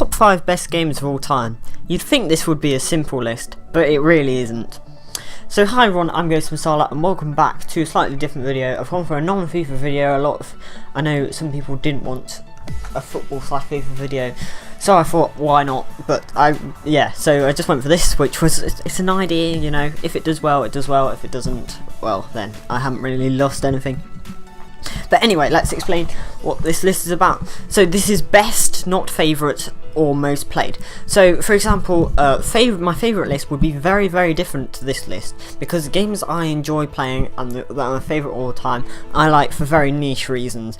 top 5 best games of all time. You'd think this would be a simple list, but it really isn't. So hi everyone, I'm Ghost Masala and welcome back to a slightly different video. I've gone for a non-FIFA video. I know some people didn't want a football/FIFA video, so I thought why not, but so I just went for this, which was, it's an idea, you know, if it does well, it does well, if it doesn't, well then I haven't really lost anything. But anyway, let's explain what this list is about. So this is best, not favourite, or most played. So for example, my favourite list would be very, very different to this list, because the games I enjoy playing and that are my favourite all the time, I like for very niche reasons.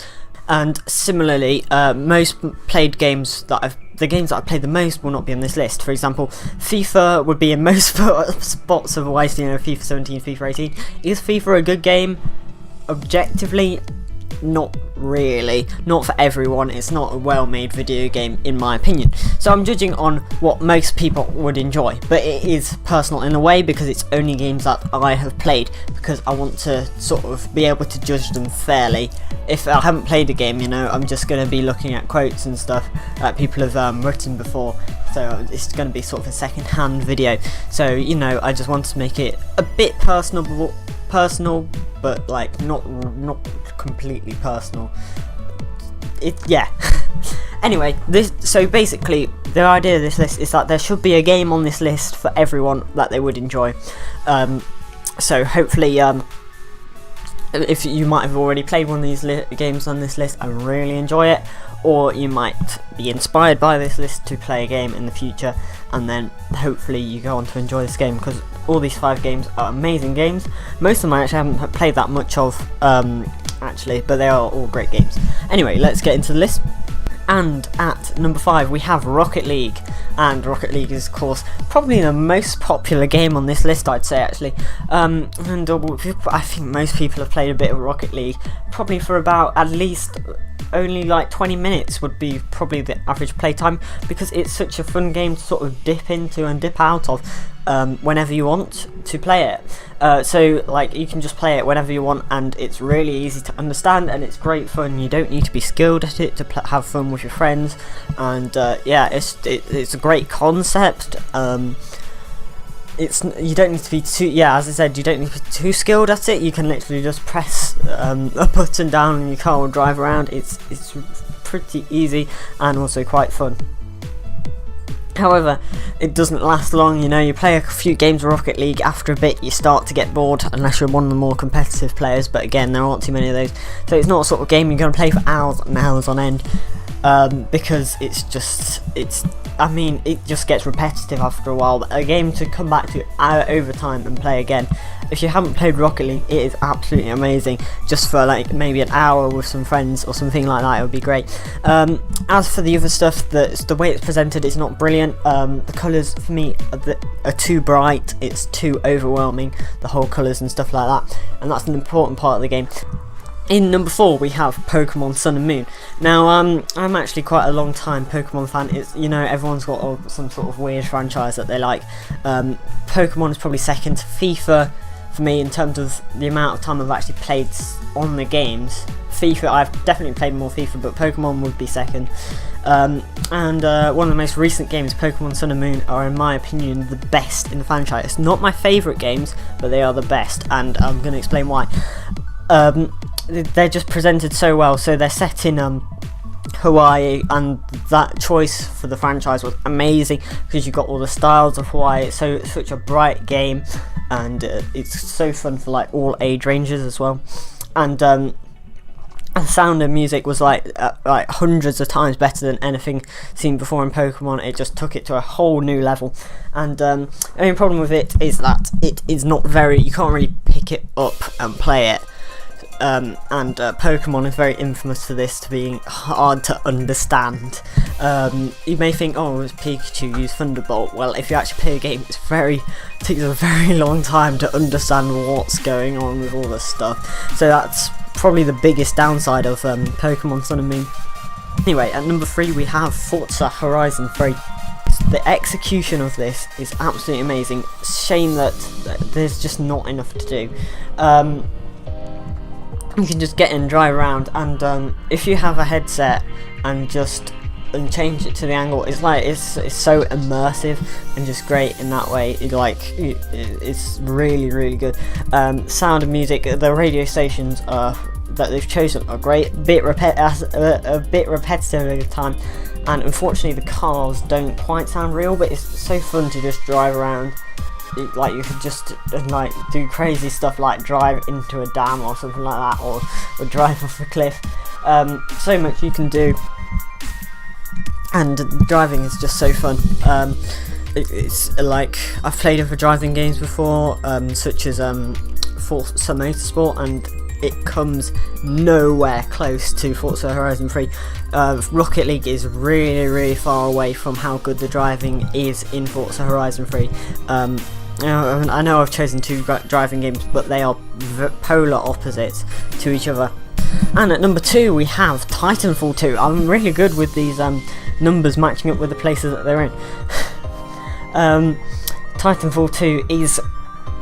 And similarly, most played games the games that I've played the most will not be on this list. For example, FIFA would be in most spots, otherwise, you know, FIFA 17, FIFA 18. Is FIFA a good game? Objectively, not really. Not for everyone. It's not a well-made video game in my opinion. So I'm judging on what most people would enjoy, but it is personal in a way because it's only games that I have played, because I want to sort of be able to judge them fairly. If I haven't played a game, you know, I'm just going to be looking at quotes and stuff that people have written before, so it's going to be sort of a second-hand video. So, you know, I just want to make it a bit personal, but like not completely personal. Anyway, so basically the idea of this list is that there should be a game on this list for everyone that they would enjoy. So hopefully, if you might have already played one of these games on this list and really enjoy it, or you might be inspired by this list to play a game in the future, and then hopefully you go on to enjoy this game, because all these 5 games are amazing games. Most of them I actually haven't played that much of, actually, but they are all great games. Anyway, let's get into the list. And at number 5 we have Rocket League, and Rocket League is of course probably the most popular game on this list, I'd say actually. And I think most people have played a bit of Rocket League, probably for about at least only like 20 minutes would be probably the average playtime, because it's such a fun game to sort of dip into and dip out of whenever you want to play it. So like you can just play it whenever you want, and it's really easy to understand and it's great fun. You don't need to be skilled at it to have fun with your friends, and it's a great concept. You don't need to be too, as I said, you don't need to be too skilled at it. You can literally just press a button down and your car will drive around. It's pretty easy and also quite fun. However, it doesn't last long. You know, you play a few games of Rocket League, after a bit you start to get bored, unless you're one of the more competitive players, but again, there aren't too many of those. So it's not a sort of game you're going to play for hours and hours on end, because it just gets repetitive after a while. A game to come back to over time and play again. If you haven't played Rocket League, it is absolutely amazing. Just for like maybe an hour with some friends or something like that, it would be great. As for the other stuff, the way it's presented is not brilliant. The colours for me are too bright. It's too overwhelming, the whole colours and stuff like that, and that's an important part of the game. In number 4 we have Pokemon Sun and Moon. Now I'm actually quite a long time Pokemon fan. It's, you know, everyone's got some sort of weird franchise that they like. Pokemon is probably second to FIFA for me in terms of the amount of time I've actually played on the games. FIFA, I've definitely played more FIFA, but Pokemon would be second. And one of the most recent games, Pokemon Sun and Moon, are in my opinion the best in the franchise. Not my favourite games, but they are the best, and I'm going to explain why. They're just presented so well. So they're set in Hawaii, and that choice for the franchise was amazing because you've got all the styles of Hawaii. It's such a bright game, and it's so fun for like all age ranges as well. And the sound and music was like hundreds of times better than anything seen before in Pokemon. It just took it to a whole new level. And the only problem with it is that it is not you can't really pick it up and play it. Pokemon is very infamous for this, to being hard to understand. You may think, oh, it's Pikachu, use Thunderbolt. Well, if you actually play a game, it takes a very long time to understand what's going on with all this stuff. So that's probably the biggest downside of Pokemon Sun and Moon. Anyway, at number 3 we have Forza Horizon 3. The execution of this is absolutely amazing. Shame that there's just not enough to do. You can just get in and drive around, and if you have a headset and just and change it to the angle. It's like it's so immersive and just great in that way. It's really good. Sound and music, the radio stations that they've chosen are great. A bit repetitive at the time, and unfortunately the cars don't quite sound real, but it's so fun to just drive around. Like you could just like do crazy stuff like drive into a dam or something like that, or drive off a cliff. So much you can do, and driving is just so fun. It's like I've played other driving games before, such as Forza Motorsport, and it comes nowhere close to Forza Horizon 3. Rocket League is really far away from how good the driving is in Forza Horizon 3. I know I've chosen two driving games, but they are polar opposites to each other. And at number 2 we have Titanfall 2. I'm really good with these numbers matching up with the places that they're in. Titanfall 2 is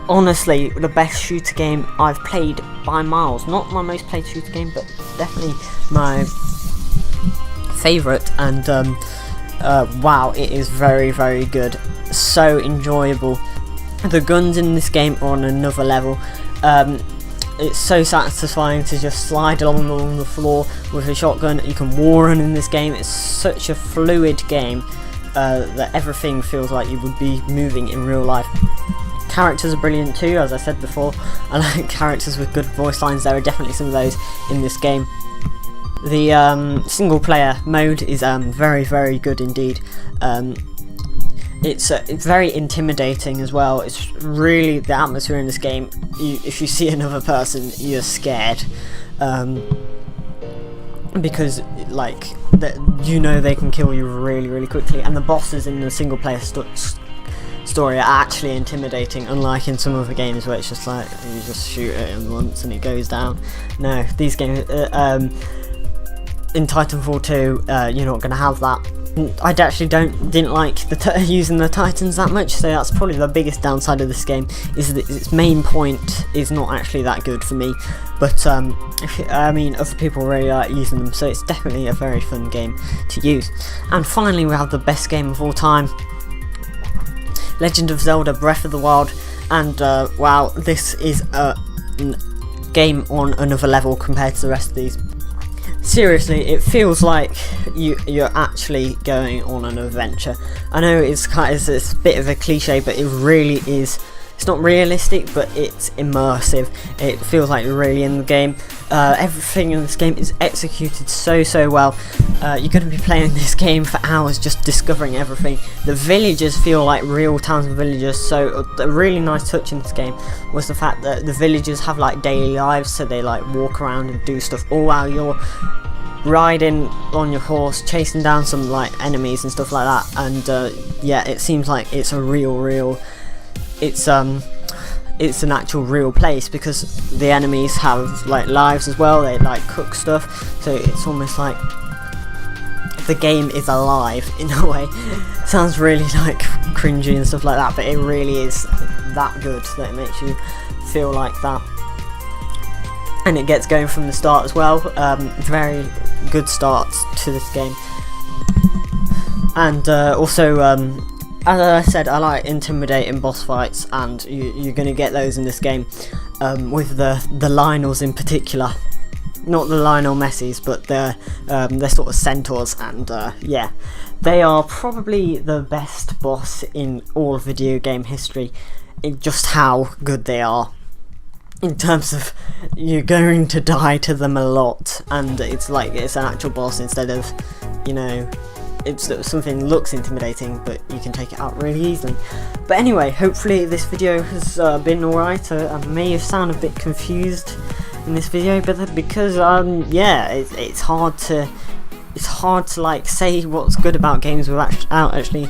honestly the best shooter game I've played by miles. Not my most played shooter game, but definitely my favourite. And wow, it is very good. So enjoyable. The guns in this game are on another level. It's so satisfying to just slide along the floor with a shotgun. You can wall run in this game. It's such a fluid game that everything feels like you would be moving in real life. Characters are brilliant too, as I said before. I like characters with good voice lines. There are definitely some of those in this game. The single player mode is very good indeed. It's very intimidating as well. It's really, the atmosphere in this game, if you see another person, you're scared, because like you know they can kill you really quickly, and the bosses in the single player story are actually intimidating, unlike in some other games where it's just like you just shoot at him once and it goes down. No, these games in Titanfall 2 you're not going to have that. I actually didn't like using the Titans that much, so that's probably the biggest downside of this game, is that its main point is not actually that good for me, but I mean other people really like using them, so it's definitely a very fun game to use. And finally we have the best game of all time, Legend of Zelda Breath of the Wild, and wow, this is a game on another level compared to the rest of these. Seriously, it feels like you're actually going on an adventure. I know it's a bit of a cliche, but it really is. It's not realistic, but it's immersive. It feels like you're really in the game. Everything in this game is executed so well. You're going to be playing this game for hours just discovering everything. The villages feel like real towns and villages, so a really nice touch in this game was the fact that the villagers have like daily lives, so they like walk around and do stuff all while you're riding on your horse, chasing down some like enemies and stuff like that. And yeah, it seems like it's a real it's an actual real place, because the enemies have like lives as well. They like cook stuff, so it's almost like the game is alive in a way. Sounds really like cringy and stuff like that, but it really is that good that it makes you feel like that. And it gets going from the start as well. Very good start to this game. And also as I said, I like intimidating boss fights, and you're going to get those in this game, with the Lionels in particular. Not the Lionel Messis, but they're sort of centaurs, and yeah, they are probably the best boss in all video game history, in just how good they are. In terms of, you're going to die to them a lot, and it's like it's an actual boss instead of, you know, it's something that looks intimidating, but you can take it out really easily. But anyway, hopefully this video has been alright. I may have sounded a bit confused in this video, but because yeah, it's hard to like say what's good about games without actually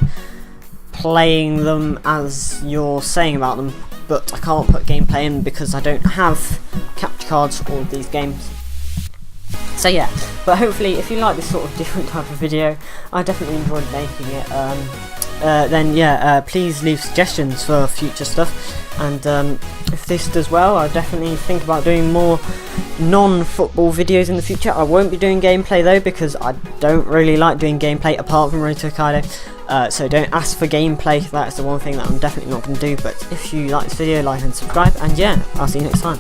playing them as you're saying about them. But I can't put gameplay in because I don't have capture cards for all of these games. So yeah, but hopefully if you like this sort of different type of video, I definitely enjoyed making it, then yeah, please leave suggestions for future stuff. and if this does well, I'll definitely think about doing more non-football videos in the future. I won't be doing gameplay though, because I don't really like doing gameplay apart from Road to Hokkaido, so don't ask for gameplay. That's the one thing that I'm definitely not going to do. But if you like this video, like and subscribe, and yeah, I'll see you next time.